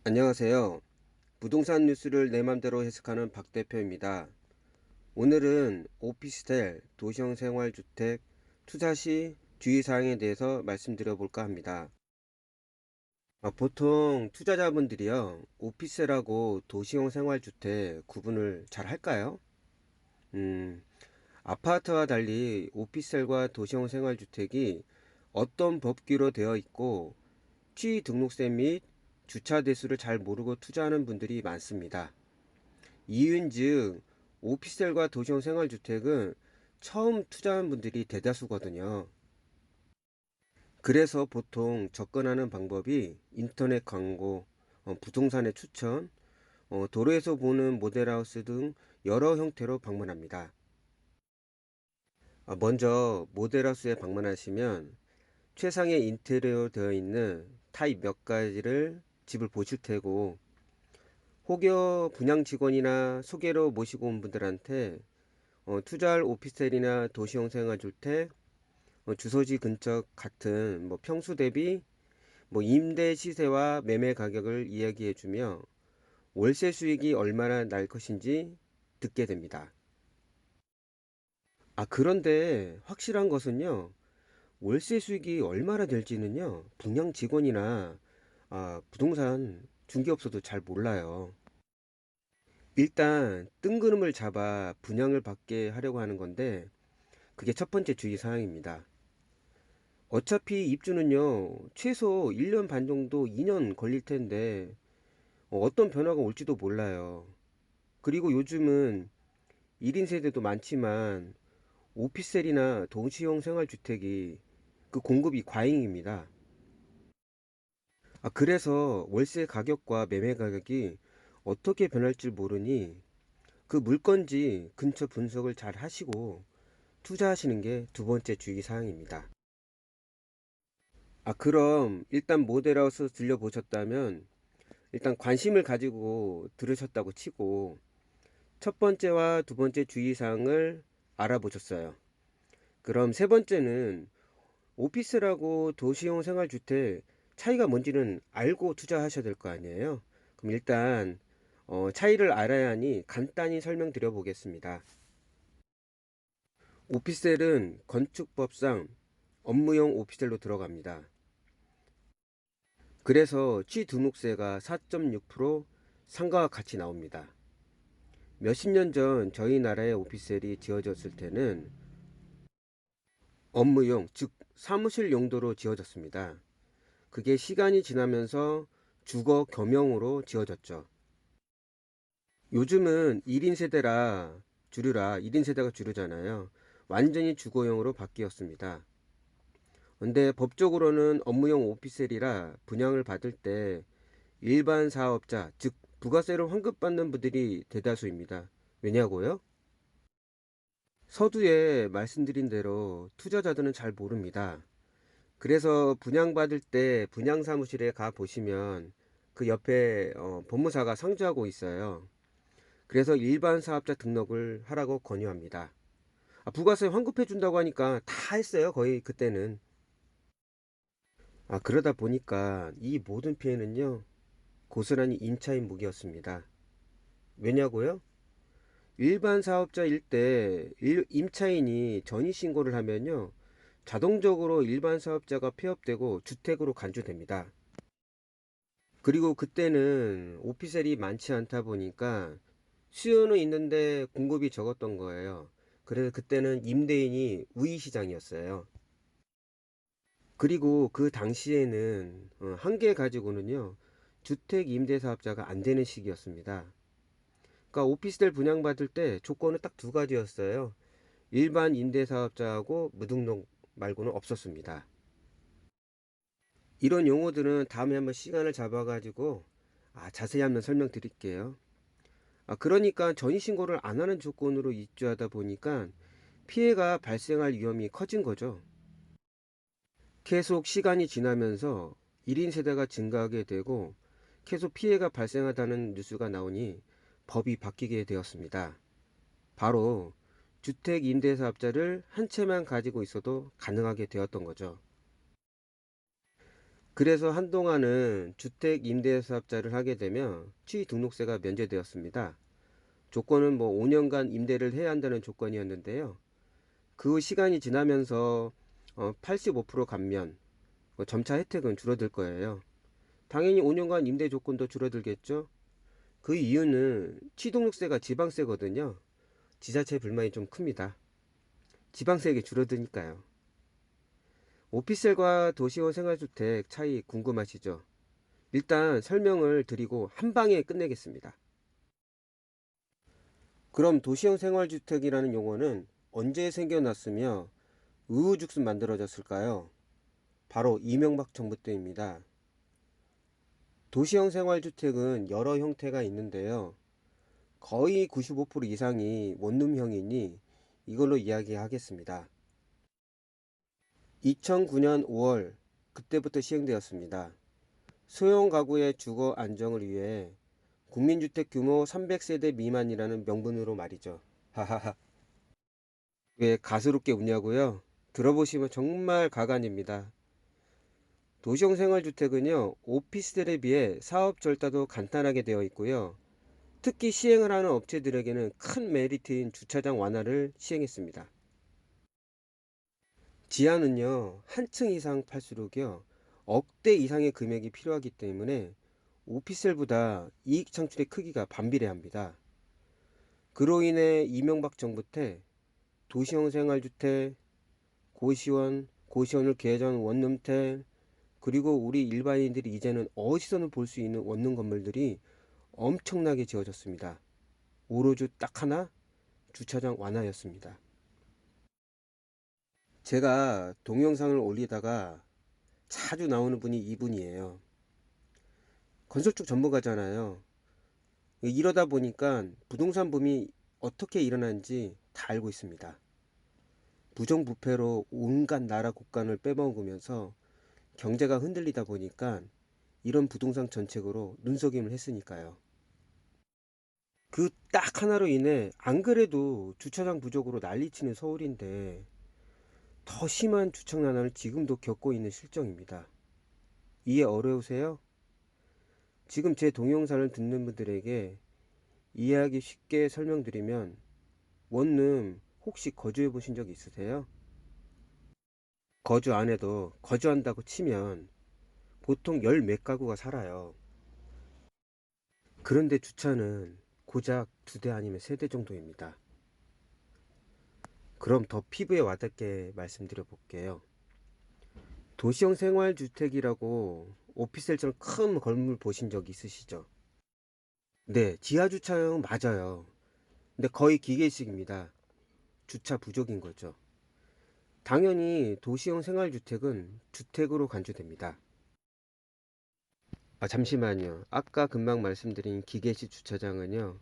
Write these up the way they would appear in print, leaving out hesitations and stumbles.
안녕하세요. 부동산 뉴스를 내 맘대로 해석하는 박 대표입니다. 오늘은 오피스텔, 도시형 생활주택 투자 시 주의사항에 대해서 말씀드려 볼까 합니다. 보통 투자자분들이요, 오피스텔하고 도시형 생활주택 구분을 잘 할까요? 음, 아파트와 달리 오피스텔과 도시형 생활주택이 어떤 법규로 되어 있고 취등록세 및 주차 대수를 잘 모르고 투자하는 분들이 많습니다. 이윤즉 오피스텔과 도시형 생활주택은 처음 투자한 분들이 대다수거든요. 그래서 보통 접근하는 방법이 인터넷 광고, 부동산의 추천, 도로에서 보는 모델하우스 등 여러 형태로 방문합니다. 먼저 모델하우스에 방문하시면 최상의 인테리어 되어 있는 타입 몇 가지를 집을 보실 테고, 혹여 분양 직원이나 소개로 모시고 온 분들한테 투자할 오피스텔이나 도시형 생활주택, 주소지 근처 같은 평수 대비 임대 시세와 매매 가격을 이야기해주며 월세 수익이 얼마나 날 것인지 듣게 됩니다. 그런데 확실한 것은요, 월세 수익이 얼마나 될지는요, 분양 직원이나 부동산 중개업소도 잘 몰라요. 일단 뜬구름을 잡아 분양을 받게 하려고 하는 건데, 그게 첫 번째 주의사항입니다. 어차피 입주는요, 최소 1년 반 정도 2년 걸릴 텐데, 어떤 변화가 올지도 몰라요. 그리고 요즘은 1인 세대도 많지만, 오피스텔이나 도시형 생활주택이 그 공급이 과잉입니다. 그래서 월세 가격과 매매 가격이 어떻게 변할지 모르니 그 물건지 근처 분석을 잘 하시고 투자하시는 게 두 번째 주의사항입니다. 그럼 일단 모델하우스 들려보셨다면 일단 관심을 가지고 들으셨다고 치고 첫 번째와 두 번째 주의사항을 알아보셨어요. 그럼 세 번째는 오피스라고 도시형 생활주택 차이가 뭔지는 알고 투자하셔야 될 거 아니에요. 그럼 일단 차이를 알아야 하니 간단히 설명드려 보겠습니다. 오피스텔은 건축법상 업무용 오피스텔로 들어갑니다. 그래서 취등록세가 4.6% 상가와 같이 나옵니다. 몇십 년 전 저희 나라의 오피스텔이 지어졌을 때는 업무용, 즉 사무실 용도로 지어졌습니다. 그게 시간이 지나면서 주거 겸용으로 지어졌죠. 요즘은 1인 세대라 주류라 1인 세대가 주류잖아요. 완전히 주거용으로 바뀌었습니다. 근데 법적으로는 업무용 오피스텔이라 분양을 받을 때 일반 사업자, 즉 부가세를 환급받는 분들이 대다수입니다. 왜냐고요? 서두에 말씀드린 대로 투자자들은 잘 모릅니다. 그래서 분양받을 때 분양사무실에 가 보시면 그 옆에 법무사가 상주하고 있어요. 그래서 일반 사업자 등록을 하라고 권유합니다. 부가세 환급해 준다고 하니까 다 했어요. 거의 그때는. 그러다 보니까 이 모든 피해는요, 고스란히 임차인 묵이었습니다. 왜냐고요? 일반 사업자일 때 임차인이 전입신고를 하면요, 자동적으로 일반 사업자가 폐업되고 주택으로 간주됩니다. 그리고 그때는 오피셀이 많지 않다 보니까 수요는 있는데 공급이 적었던 거예요. 그래서 그때는 임대인이 우위시장이었어요. 그리고 그 당시에는 한 개 가지고는요, 주택 임대 사업자가 안 되는 시기였습니다. 그러니까 오피스텔 분양받을 때 조건은 딱 두 가지였어요. 일반 임대 사업자하고 무등록 말고는 없었습니다. 이런 용어들은 다음에 한번 시간을 잡아가지고 자세히 한번 설명드릴게요. 그러니까 전입신고를 안 하는 조건으로 입주하다 보니까 피해가 발생할 위험이 커진 거죠. 계속 시간이 지나면서 1인 세대가 증가하게 되고 계속 피해가 발생하다는 뉴스가 나오니 법이 바뀌게 되었습니다. 바로 주택 임대사업자를 한 채만 가지고 있어도 가능하게 되었던 거죠. 그래서 한동안은 주택 임대사업자를 하게 되면 취등록세가 면제되었습니다. 조건은 뭐 5년간 임대를 해야 한다는 조건이었는데요. 그 시간이 지나면서 85% 감면, 점차 혜택은 줄어들 거예요. 당연히 5년간 임대 조건도 줄어들겠죠. 그 이유는 취등록세가 지방세거든요. 지자체 불만이 좀 큽니다. 지방세액이 줄어드니까요. 오피스텔과 도시원 생활주택 차이 궁금하시죠? 일단 설명을 드리고 한 방에 끝내겠습니다. 그럼 도시형 생활주택이라는 용어는 언제 생겨났으며 의우죽순 만들어졌을까요? 바로 이명박 정부 때입니다. 도시형 생활주택은 여러 형태가 있는데요. 거의 95% 이상이 원룸형이니 이걸로 이야기하겠습니다. 2009년 5월 그때부터 시행되었습니다. 소형 가구의 주거 안정을 위해 국민주택 규모 300세대 미만이라는 명분으로 말이죠. 하하하. 왜 가스롭게 웃냐고요? 들어보시면 정말 가관입니다. 도시형 생활주택은요, 오피스텔에 비해 사업 절차도 간단하게 되어 있고요. 특히 시행을 하는 업체들에게는 큰 메리트인 주차장 완화를 시행했습니다. 지하는요, 한 층 이상 팔수록요, 억대 이상의 금액이 필요하기 때문에 오피스텔보다 이익 창출의 크기가 반비례합니다. 그로 인해 이명박 정부 때 도시형 생활주택, 고시원, 고시원을 계획한 원룸텔, 그리고 우리 일반인들이 이제는 어디서는 볼 수 있는 원룸 건물들이 엄청나게 지어졌습니다. 오로지 딱 하나, 주차장 완화였습니다. 제가 동영상을 올리다가 자주 나오는 분이 이분이에요. 건설 쪽 전문가잖아요. 이러다 보니까 부동산 붐이 어떻게 일어난지 다 알고 있습니다. 부정부패로 온갖 나라 곳간을 빼먹으면서 경제가 흔들리다 보니까 이런 부동산 정책으로 눈속임을 했으니까요. 그 딱 하나로 인해 안 그래도 주차장 부족으로 난리치는 서울인데 더 심한 주차장 난을 지금도 겪고 있는 실정입니다. 이해 어려우세요? 지금 제 동영상을 듣는 분들에게 이해하기 쉽게 설명드리면 원룸 혹시 거주해 보신 적 있으세요? 거주 안 해도 거주한다고 치면 보통 열 몇 가구가 살아요. 그런데 주차는 고작 2대 아니면 3대 정도입니다. 그럼 더 피부에 와닿게 말씀드려 볼게요. 도시형 생활주택이라고 오피스텔처럼 큰 건물 보신 적 있으시죠? 네, 지하주차장 맞아요. 근데 거의 기계식입니다. 주차 부족인 거죠. 당연히 도시형 생활주택은 주택으로 간주됩니다. 잠시만요. 아까 금방 말씀드린 기계식 주차장은요,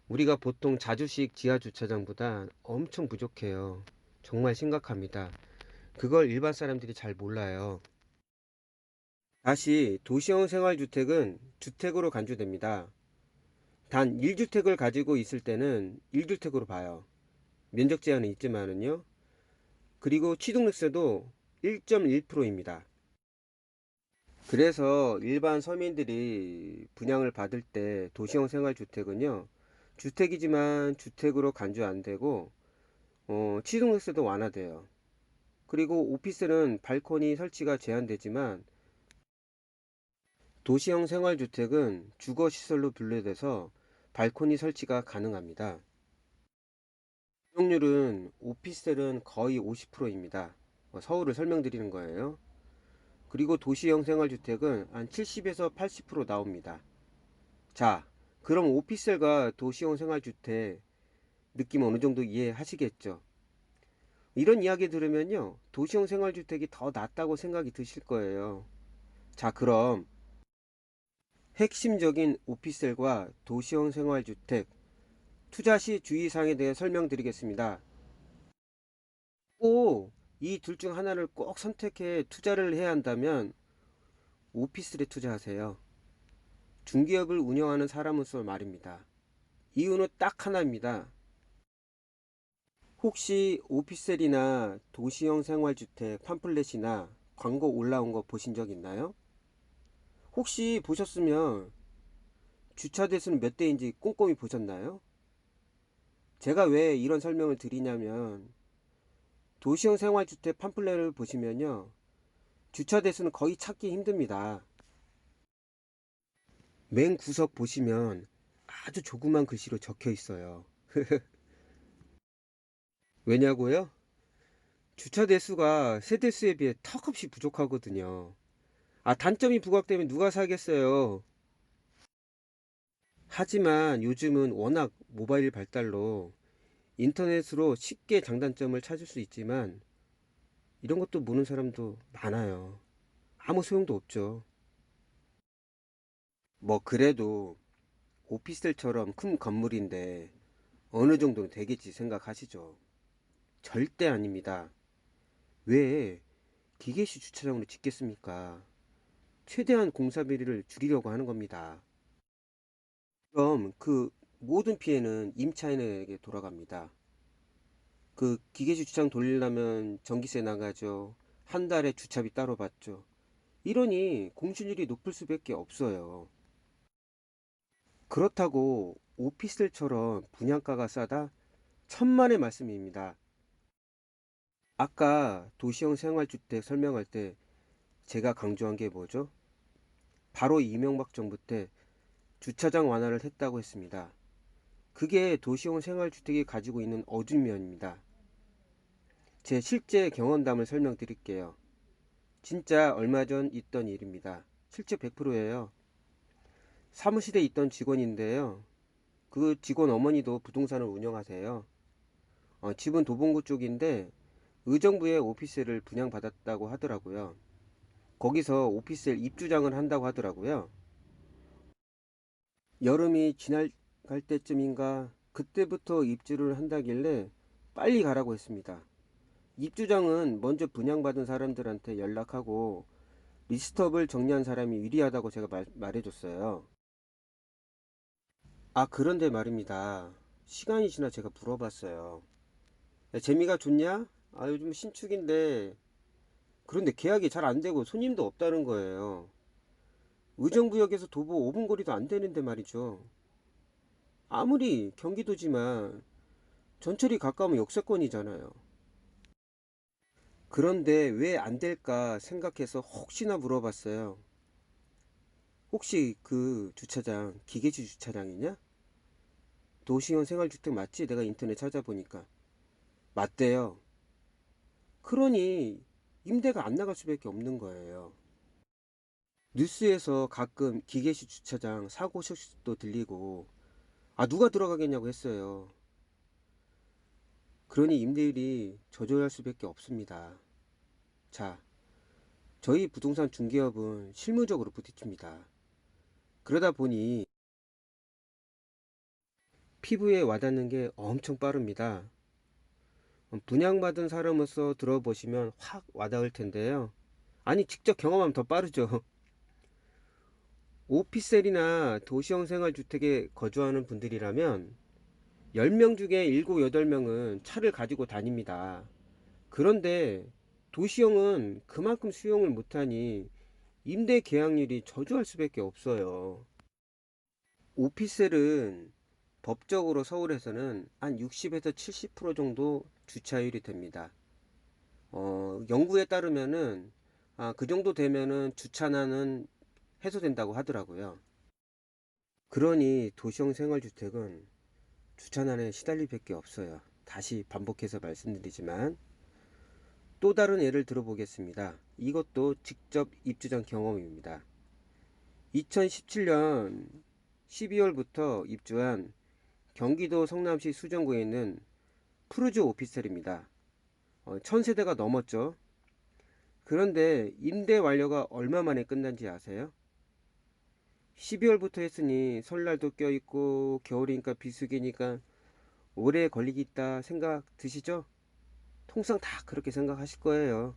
우리가 보통 자주식 지하주차장보다 엄청 부족해요. 정말 심각합니다. 그걸 일반 사람들이 잘 몰라요. 다시 도시형 생활주택은 주택으로 간주됩니다. 단 1주택을 가지고 있을 때는 1주택으로 봐요. 면적 제한은 있지만은요. 그리고 취득세도 1.1%입니다. 그래서 일반 서민들이 분양을 받을 때 도시형 생활주택은요. 주택이지만 주택으로 간주 안 되고 취득세도 완화돼요. 그리고 오피스는 발코니 설치가 제한되지만 도시형 생활주택은 주거시설로 분류돼서 발코니 설치가 가능합니다. 이용률은 오피스텔은 거의 50%입니다. 서울을 설명드리는 거예요. 그리고 도시형 생활주택은 한 70에서 80% 나옵니다. 자, 그럼 오피스텔과 도시형 생활주택 느낌 어느 정도 이해하시겠죠? 이런 이야기 들으면요, 도시형 생활주택이 더 낫다고 생각이 드실 거예요. 자, 그럼 핵심적인 오피스텔과 도시형 생활주택 투자 시 주의사항에 대해 설명드리겠습니다. 꼭 이 둘 중 하나를 꼭 선택해 투자를 해야 한다면 오피스텔에 투자하세요. 중기업을 운영하는 사람으로서 말입니다. 이유는 딱 하나입니다. 혹시 오피스텔이나 도시형 생활주택 팜플렛이나 광고 올라온 거 보신 적 있나요? 혹시 보셨으면 주차 대수는 몇 대인지 꼼꼼히 보셨나요? 제가 왜 이런 설명을 드리냐면 도시형 생활주택 팜플렛을 보시면요. 주차 대수는 거의 찾기 힘듭니다. 맨 구석 보시면 아주 조그만 글씨로 적혀 있어요. 왜냐고요? 주차 대수가 세대수에 비해 턱없이 부족하거든요. 단점이 부각되면 누가 사겠어요? 하지만 요즘은 워낙 모바일 발달로 인터넷으로 쉽게 장단점을 찾을 수 있지만 이런 것도 모르는 사람도 많아요. 아무 소용도 없죠. 뭐 그래도 오피스텔처럼 큰 건물인데 어느 정도는 되겠지 생각하시죠. 절대 아닙니다. 왜 기계식 주차장으로 짓겠습니까? 최대한 공사비를 줄이려고 하는 겁니다. 그럼 그 모든 피해는 임차인에게 돌아갑니다. 그 기계식 주차장 돌리려면 전기세 나가죠. 한 달에 주차비 따로 받죠. 이러니 공실률이 높을 수밖에 없어요. 그렇다고 오피스텔처럼 분양가가 싸다? 천만의 말씀입니다. 아까 도시형 생활주택 설명할 때 제가 강조한 게 뭐죠? 바로 이명박 정부 때 주차장 완화를 했다고 했습니다. 그게 도시형 생활주택이 가지고 있는 어두운 면입니다. 제 실제 경험담을 설명드릴게요. 진짜 얼마 전 있던 일입니다. 실제 100%예요. 사무실에 있던 직원인데요. 그 직원 어머니도 부동산을 운영하세요. 집은 도봉구 쪽인데 의정부에 오피스를 분양받았다고 하더라고요. 거기서 오피스텔 입주장을 한다고 하더라고요. 여름이 지나갈 때쯤인가 그때부터 입주를 한다길래 빨리 가라고 했습니다. 입주장은 먼저 분양받은 사람들한테 연락하고 리스트업을 정리한 사람이 유리하다고 제가 말해줬어요. 그런데 말입니다. 시간이 지나 제가 물어봤어요. 야, 재미가 좋냐? 요즘 신축인데 그런데 계약이 잘 안 되고 손님도 없다는 거예요. 의정부역에서 도보 5분 거리도 안 되는데 말이죠. 아무리 경기도지만 전철이 가까우면 역세권이잖아요. 그런데 왜 안 될까 생각해서 혹시나 물어봤어요. 혹시 그 주차장 기계주 주차장이냐? 도시형 생활주택 맞지? 내가 인터넷 찾아보니까 맞대요. 그러니 임대가 안 나갈 수밖에 없는 거예요. 뉴스에서 가끔 기계식 주차장 사고 소식도 들리고 누가 들어가겠냐고 했어요. 그러니 임대율이 저조할 수밖에 없습니다. 자, 저희 부동산 중개업은 실무적으로 부딪힙니다. 그러다 보니 피부에 와닿는 게 엄청 빠릅니다. 분양받은 사람으로서 들어보시면 확 와닿을 텐데요. 직접 경험하면 더 빠르죠. 오피스텔이나 도시형 생활주택에 거주하는 분들이라면 10명 중에 7, 8명은 차를 가지고 다닙니다. 그런데 도시형은 그만큼 수용을 못하니 임대 계약률이 저조할 수밖에 없어요. 오피스텔은 법적으로 서울에서는 한 60에서 70% 정도 주차율이 됩니다. 연구에 따르면은 그 정도 되면은 주차난은 해소된다고 하더라고요. 그러니 도시형 생활주택은 주차난에 시달릴 밖에 없어요. 다시 반복해서 말씀드리지만 또 다른 예를 들어보겠습니다. 이것도 직접 입주장 경험입니다. 2017년 12월부터 입주한 경기도 성남시 수정구에 있는 푸르즈 오피스텔입니다. 1000세대가 넘었죠. 그런데 임대 완료가 얼마 만에 끝난지 아세요? 12월부터 했으니 설날도 껴있고 겨울이니까 비수기니까 오래 걸리겠다 생각 드시죠? 통상 다 그렇게 생각하실 거예요.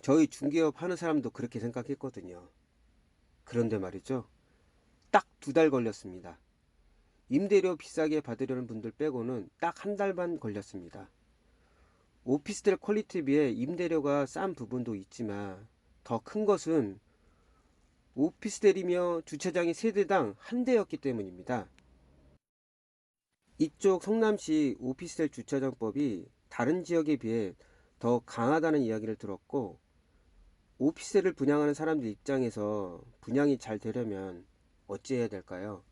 저희 중개업 하는 사람도 그렇게 생각했거든요. 그런데 말이죠. 딱 2달 걸렸습니다. 임대료 비싸게 받으려는 분들 빼고는 딱 한 달 반 걸렸습니다. 오피스텔 퀄리티에 비해 임대료가 싼 부분도 있지만 더 큰 것은 오피스텔이며 주차장이 세대당 한 대였기 때문입니다. 이쪽 성남시 오피스텔 주차장법이 다른 지역에 비해 더 강하다는 이야기를 들었고, 오피스텔을 분양하는 사람들 입장에서 분양이 잘 되려면 어찌해야 될까요?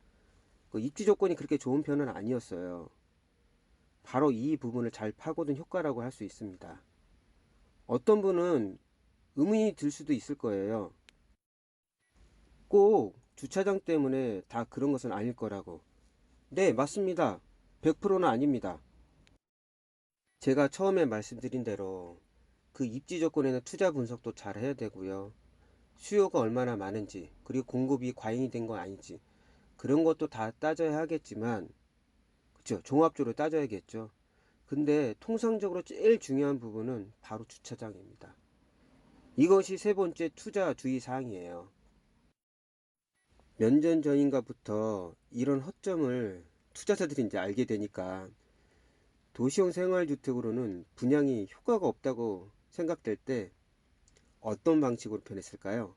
그 입지 조건이 그렇게 좋은 편은 아니었어요. 바로 이 부분을 잘 파고든 효과라고 할 수 있습니다. 어떤 분은 의문이 들 수도 있을 거예요. 꼭 주차장 때문에 다 그런 것은 아닐 거라고. 네, 맞습니다. 100%는 아닙니다. 제가 처음에 말씀드린 대로 그 입지 조건에는 투자 분석도 잘 해야 되고요. 수요가 얼마나 많은지, 그리고 공급이 과잉이 된 건 아닌지, 그런 것도 다 따져야 하겠지만, 그쵸, 종합적으로 따져야겠죠. 근데 통상적으로 제일 중요한 부분은 바로 주차장입니다. 이것이 세 번째 투자 주의 사항이에요. 몇 년 전인가부터 이런 허점을 투자자들이 이제 알게 되니까 도시형 생활주택으로는 분양이 효과가 없다고 생각될 때 어떤 방식으로 변했을까요?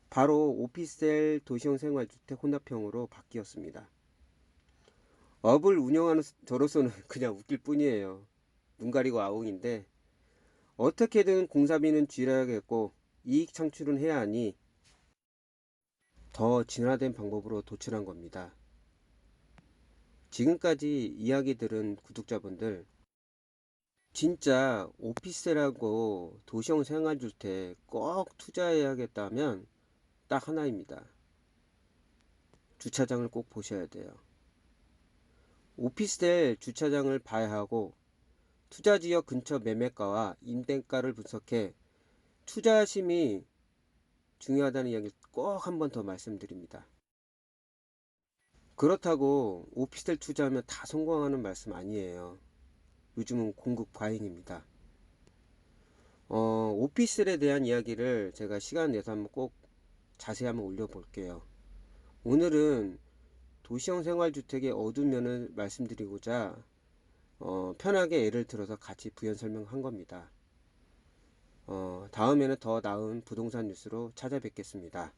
바로 오피스텔 도시형 생활주택 혼합형으로 바뀌었습니다. 업을 운영하는 저로서는 그냥 웃길 뿐이에요. 눈 가리고 아웅인데, 어떻게든 공사비는 줄여야겠고 이익 창출은 해야 하니 더 진화된 방법으로 도출한 겁니다. 지금까지 이야기 들은 구독자분들, 진짜 오피스텔하고 도시형 생활주택 꼭 투자해야겠다면 딱 하나입니다. 주차장을 꼭 보셔야 돼요. 오피스텔 주차장을 봐야 하고, 투자지역 근처 매매가와 임대가를 분석해 투자심이 중요하다는 이야기 꼭 한 번 더 말씀드립니다. 그렇다고 오피스텔 투자하면 다 성공하는 말씀 아니에요. 요즘은 공급 과잉입니다. 오피스텔에 대한 이야기를 제가 시간 내서 한번 꼭 자세히 한번 올려볼게요. 오늘은 도시형 생활주택의 어두운 면을 말씀드리고자 편하게 예를 들어서 같이 부연 설명한 겁니다. 다음에는 더 나은 부동산 뉴스로 찾아뵙겠습니다.